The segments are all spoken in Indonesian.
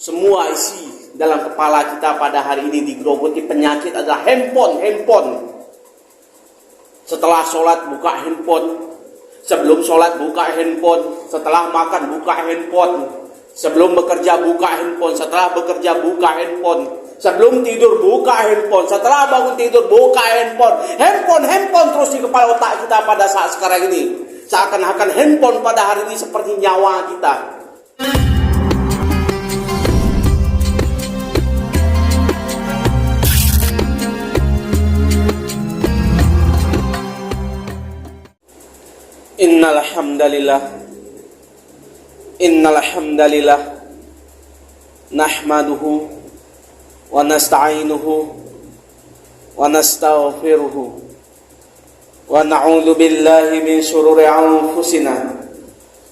Semua isi dalam kepala kita pada hari ini digerogoti penyakit adalah handphone. Setelah sholat buka handphone, sebelum sholat buka handphone, setelah makan buka handphone, sebelum bekerja buka handphone, setelah bekerja buka handphone, sebelum tidur buka handphone, setelah bangun tidur buka handphone terus di kepala otak kita pada saat sekarang ini. Seakan-akan handphone pada hari ini seperti nyawa kita. Innal hamdalillah nahmaduhu wa nasta'inuhu wa nastaghfiruhu wa na'udzu billahi min shururi anfusina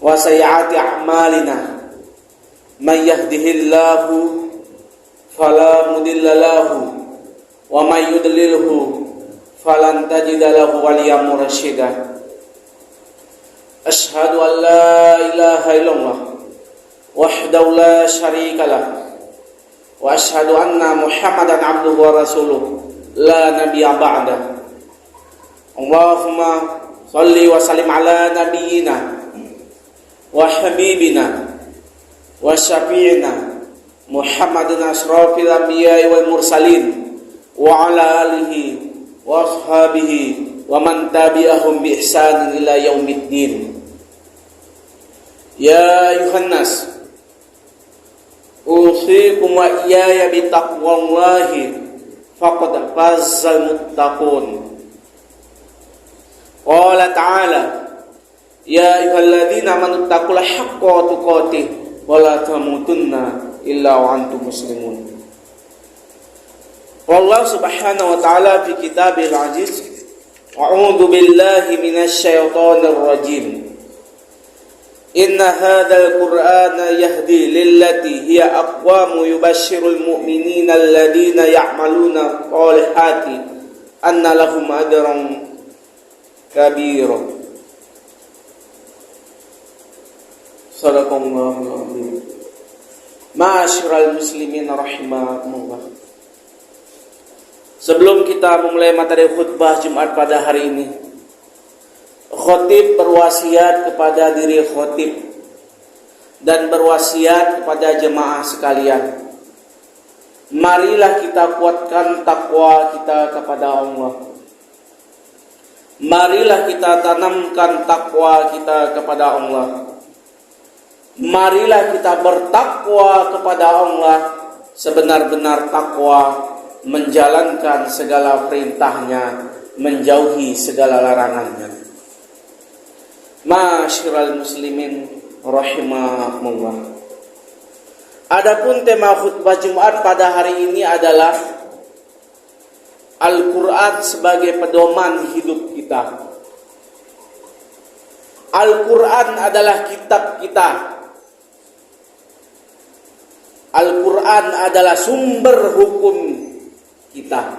wa sayyiati a'malina. May yahdihillahu fala mudilla lahu wa may yudlilhu falan tajida lahu waliyyan mursyida. Asyhadu an la ilaha illallah wahdahu la syarika lah wa asyhadu anna Muhammadan abduhu wa rasuluh la nabiyya ba'da. Allahumma shalli wa sallim ala nabiyyina wa habibina wa syafi'ina Muhammadin asyrafil anbiya'i wal mursalin wa ala alihi wa ashabihi wa man tabi'ahum bi ihsanin ila yaumiddin. Ya ayuhan nas, usikum wa iyaya bi taqwallahi faqad fazal muttaqun. Qala ta'ala, ya ayyuhalladzina amanu taqullaha haqqa tuqatih wa la tamutunna illa wa antum muslimun. Allah subhanahu wa ta'ala fi kitabil aziz, a'udzu billahi minasy syaithanir rajim. Inna hadzal qur'ana yahdi lillati hiya aqwamu yubashshirul mu'minina alladziina ya'maluna shalihati anna lahum ajran kabira. Shadaqallahul azim. Ma'asyiral muslimin rahimakumullah. Sebelum kita memulai materi khutbah Jumat pada hari ini, khotib berwasiat kepada diri khotib dan berwasiat kepada jemaah sekalian. Marilah kita kuatkan takwa kita kepada Allah. Marilah kita tanamkan takwa kita kepada Allah. Marilah kita bertakwa kepada Allah sebenar-benar takwa, menjalankan segala perintahnya, menjauhi segala larangannya. Ma'asyiral muslimin rahimakumullah. Adapun tema khutbah Jumat pada hari ini adalah Al-Quran sebagai pedoman hidup kita. Al-Quran adalah kitab kita. Al-Quran adalah sumber hukum kita.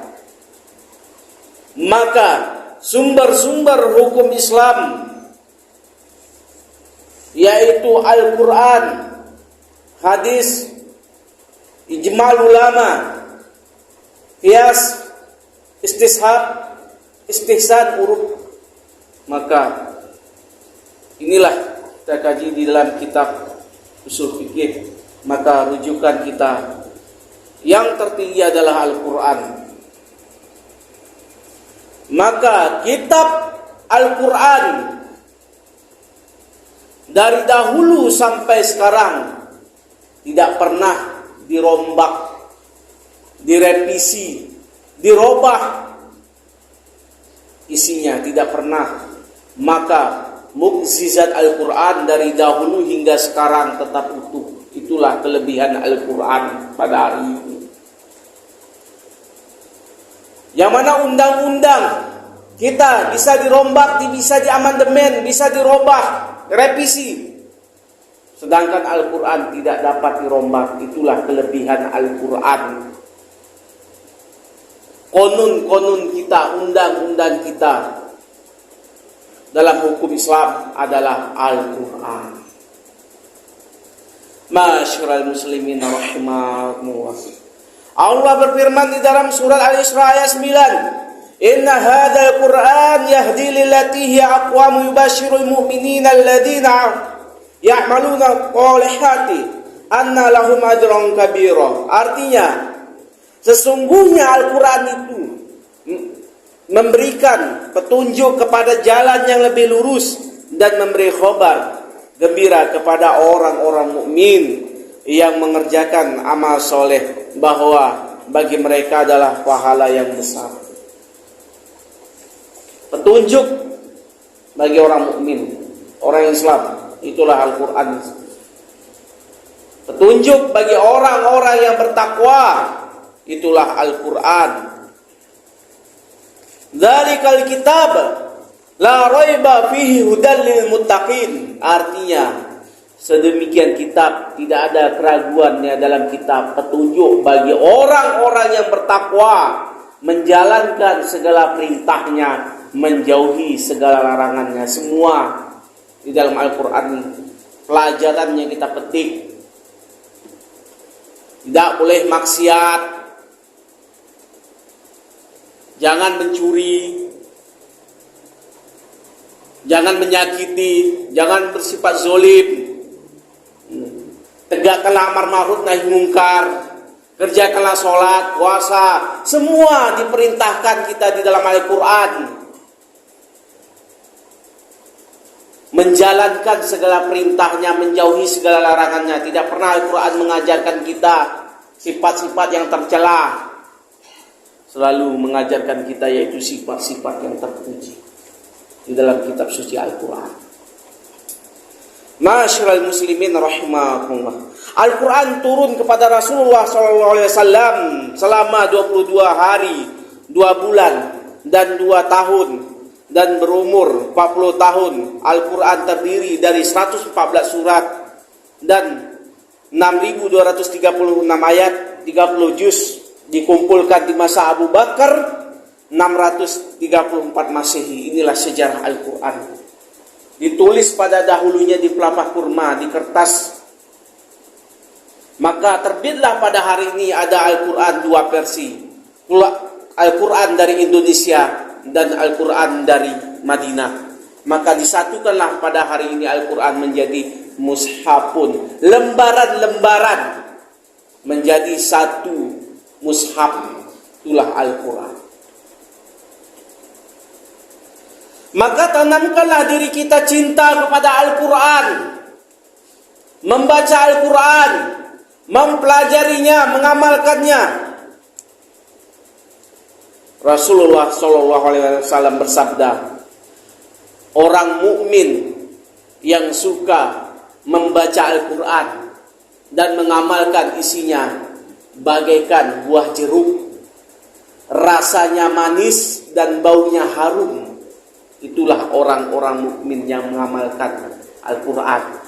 Maka sumber-sumber hukum Islam, yaitu Al-Quran, hadis, ijma' ulama, qiyas, istishab, istihsan, uruf. Maka inilah kita kaji di dalam kitab usul fikih. Maka rujukan kita yang tertinggi adalah Al-Quran. Maka kitab Al-Quran dari dahulu sampai sekarang tidak pernah dirombak, direvisi, dirubah isinya, tidak pernah. Maka mukjizat Al-Quran dari dahulu hingga sekarang tetap utuh. Itulah kelebihan Al-Quran pada hari ini. Yang mana undang-undang kita bisa dirombak, bisa diamandemen, bisa dirubah, revisi. Sedangkan Al-Quran tidak dapat dirombak. Itulah kelebihan Al-Quran. Konun-konun kita, undang-undang kita dalam hukum Islam adalah Al-Quran. Masyiral muslimin rahimakumullah. Allah berfirman di dalam surat Al-Isra ayat 9, "Inna hadzal Qur'an yahdi lillati hiya aqwam yubashshirul mu'minina alladziina ya'maluna shalihati anna lahum ajran kabira." Artinya, sesungguhnya Al-Qur'an itu memberikan petunjuk kepada jalan yang lebih lurus dan memberi khabar gembira kepada orang-orang mukmin yang mengerjakan amal soleh, bahwa bagi mereka adalah pahala yang besar. Petunjuk bagi orang mukmin, orang Islam, itulah Al-Quran. Petunjuk bagi orang-orang yang bertakwa, itulah Al-Quran. Dzalikal kitab la raiba fihi hudal lil muttaqin. Artinya, sedemikian kitab, tidak ada keraguannya dalam kitab, petunjuk bagi orang-orang yang bertakwa, menjalankan segala perintahnya, menjauhi segala larangannya. Semua di dalam Al-Quran pelajaran yang kita petik. Tidak boleh maksiat, jangan mencuri, jangan menyakiti, jangan bersifat zalim. Tegakkanlah amar ma'ruf nahi mungkar, kerjakanlah sholat, puasa, semua diperintahkan kita di dalam Al-Quran. Menjalankan segala perintahnya, menjauhi segala larangannya. Tidak pernah Al-Quran mengajarkan kita sifat-sifat yang tercela. Selalu mengajarkan kita yaitu sifat-sifat yang terpuji di dalam kitab suci Al-Quran. Masyiral muslimin rahimakumullah. Al-Quran turun kepada Rasulullah SAW selama 22 hari, 2 bulan, dan 2 tahun, dan berumur 40 tahun. Al-Quran terdiri dari 114 surat dan 6.236 ayat, 30 juz, dikumpulkan di masa Abu Bakar 634 Masehi. Inilah sejarah Al-Quran. Ditulis pada dahulunya di pelepah kurma, di kertas. Maka terbitlah pada hari ini ada Al-Quran 2 versi. Al-Quran dari Indonesia dan Al-Quran dari Madinah. Maka disatukanlah pada hari ini Al-Quran menjadi mushafun, lembaran-lembaran menjadi satu mushaf. Itulah Al-Quran. Maka tanamkanlah diri kita cinta kepada Al-Quran, membaca Al-Quran, mempelajarinya, mengamalkannya. Rasulullah SAW bersabda, orang mukmin yang suka membaca Al-Quran dan mengamalkan isinya bagaikan buah jeruk, rasanya manis dan baunya harum. Itulah orang-orang mukmin yang mengamalkan Al-Quran.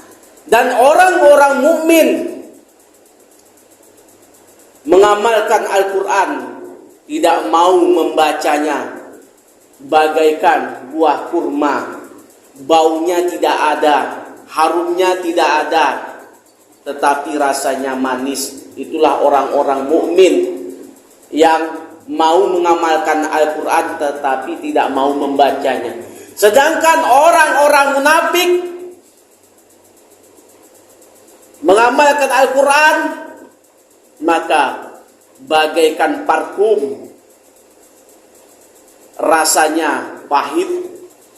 Dan orang-orang mukmin mengamalkan Al-Quran, tidak mau membacanya, bagaikan buah kurma, baunya tidak ada, harumnya tidak ada, tetapi rasanya manis. Itulah orang-orang mukmin yang mau mengamalkan Al-Quran tetapi tidak mau membacanya. Sedangkan orang-orang munafik mengamalkan Al-Quran, maka bagaikan parfum, rasanya pahit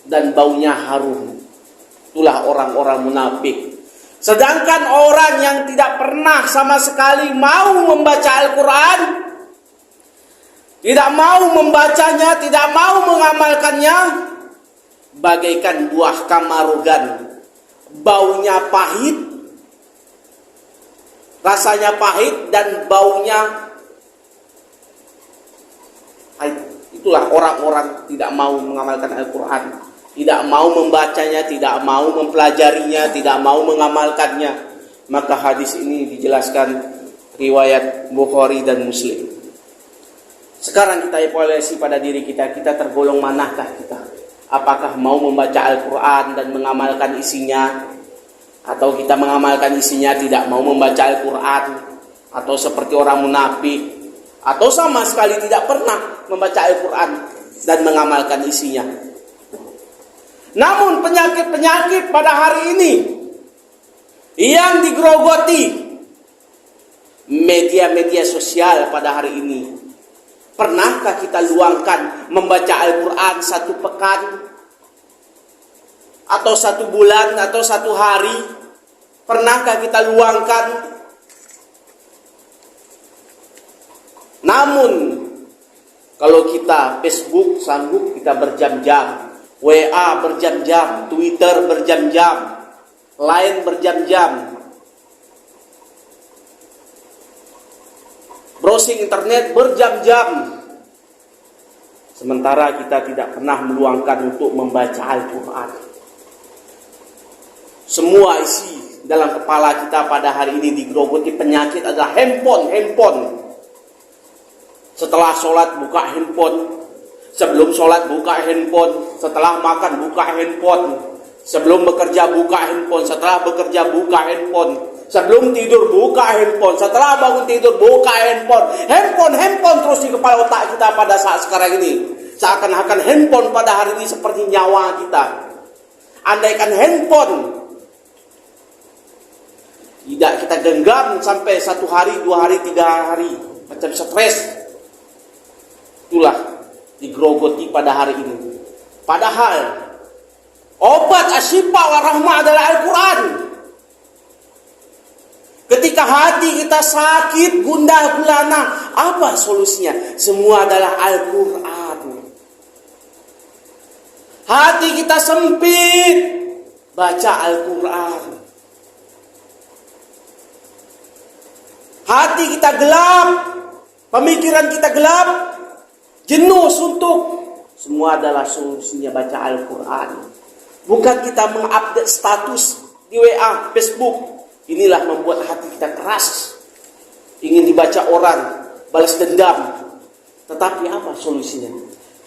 dan baunya harum. Itulah orang-orang munafik. Sedangkan orang yang tidak pernah sama sekali mau membaca Al-Quran, tidak mau membacanya, tidak mau mengamalkannya, bagaikan buah kamarugan, baunya pahit, rasanya pahit dan baunya pahit. Itulah orang-orang tidak mau mengamalkan Al-Quran, tidak mau membacanya, tidak mau mempelajarinya, tidak mau mengamalkannya. Maka hadis ini dijelaskan riwayat Bukhari dan Muslim. Sekarang kita evaluasi pada diri kita, kita tergolong manakah kita? Apakah mau membaca Al-Quran dan mengamalkan isinya? atau kita mengamalkan isinya, tidak mau membaca Al-Quran, atau seperti orang munafik, atau sama sekali tidak pernah membaca Al-Quran dan mengamalkan isinya. Namun penyakit-penyakit pada hari ini yang digerogoti media-media sosial pada hari ini, pernahkah kita luangkan membaca Al-Quran 1 pekan, atau 1 bulan, atau 1 hari? Pernahkah kita luangkan? Namun kalau kita Facebook sanggup kita berjam-jam, WA berjam-jam, Twitter berjam-jam, Line berjam-jam, browsing internet berjam-jam, sementara kita tidak pernah meluangkan untuk membaca Al-Quran. Semua isi dalam kepala kita pada hari ini digerogoti penyakit adalah handphone. Setelah sholat buka handphone, sebelum sholat buka handphone, setelah makan buka handphone, sebelum bekerja buka handphone, setelah bekerja buka handphone, sebelum tidur buka handphone, setelah bangun tidur buka handphone terus di kepala otak kita pada saat sekarang ini. Seakan-akan handphone pada hari ini seperti nyawa kita. Andaikan handphone tidak kita genggam sampai 1 hari, 2 hari, 3 hari, macam stres, itulah digerogoti pada hari ini. Padahal obat asyifa wa rahmah adalah Al-Quran. Ketika hati kita sakit, gundah gulana, apa solusinya? Semua adalah Al-Quran. Hati kita sempit, baca Al-Quran. Hati kita gelap, pemikiran kita gelap, jenuh, suntuk, semua adalah solusinya baca Al-Quran. Bukan kita mengupdate status di WA, Facebook. Inilah membuat hati kita keras, ingin dibaca orang, balas dendam. Tetapi apa solusinya?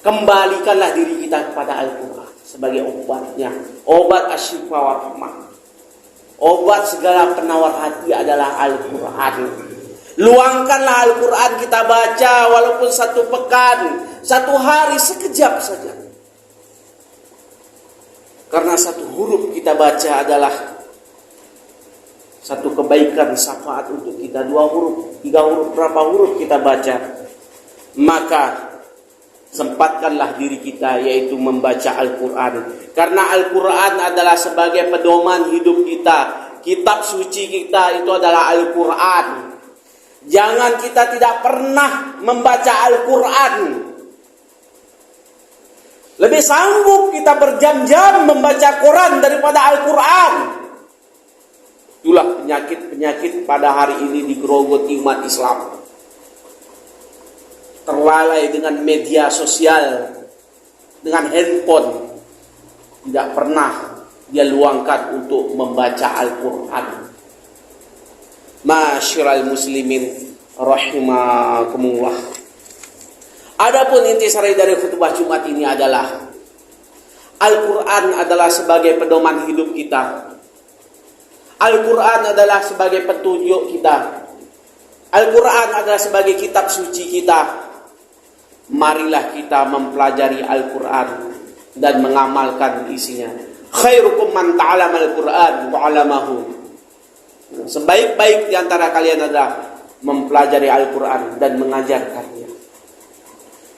Kembalikanlah diri kita kepada Al-Quran sebagai obatnya. Obat asyifa wa rahmah. Obat segala penawar hati adalah Al-Quran. Luangkanlah Al-Quran kita baca, walaupun 1 pekan, 1 hari, sekejap saja. Karena 1 huruf kita baca adalah 1 kebaikan, syafaat untuk kita. 2 huruf, 3 huruf, berapa huruf kita baca, maka sempatkanlah diri kita, yaitu membaca Al-Quran. Karena Al-Quran adalah sebagai pedoman hidup kita. Kitab suci kita itu adalah Al-Quran. Jangan kita tidak pernah membaca Al-Quran. Lebih sanggup kita berjam-jam membaca Quran daripada Al-Quran. Itulah penyakit-penyakit pada hari ini digerogoti umat Islam. Terlalai dengan media sosial, dengan handphone. Tidak pernah dia luangkan untuk membaca Al-Quran. Masyiral muslimin rahimakumullah. Adapun intisari dari khutbah Jumat ini adalah Al-Quran adalah sebagai pedoman hidup kita. Al-Quran adalah sebagai petunjuk kita. Al-Quran adalah sebagai kitab suci kita. Marilah kita mempelajari Al-Quran dan mengamalkan isinya. Khairukum man ta'allama Al-Quran wa 'allamahu. Sebaik-baik di antara kalian adalah mempelajari Al-Quran dan mengajarkannya.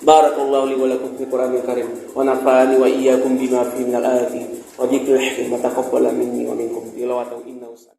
Barakallahu li wa lakum fil Qur'anil Karim wa nafa'ani wa iyyakum bima fihi minal ayati wa dzikril hakim wa taqabbala minni wa minkum tilawatahu.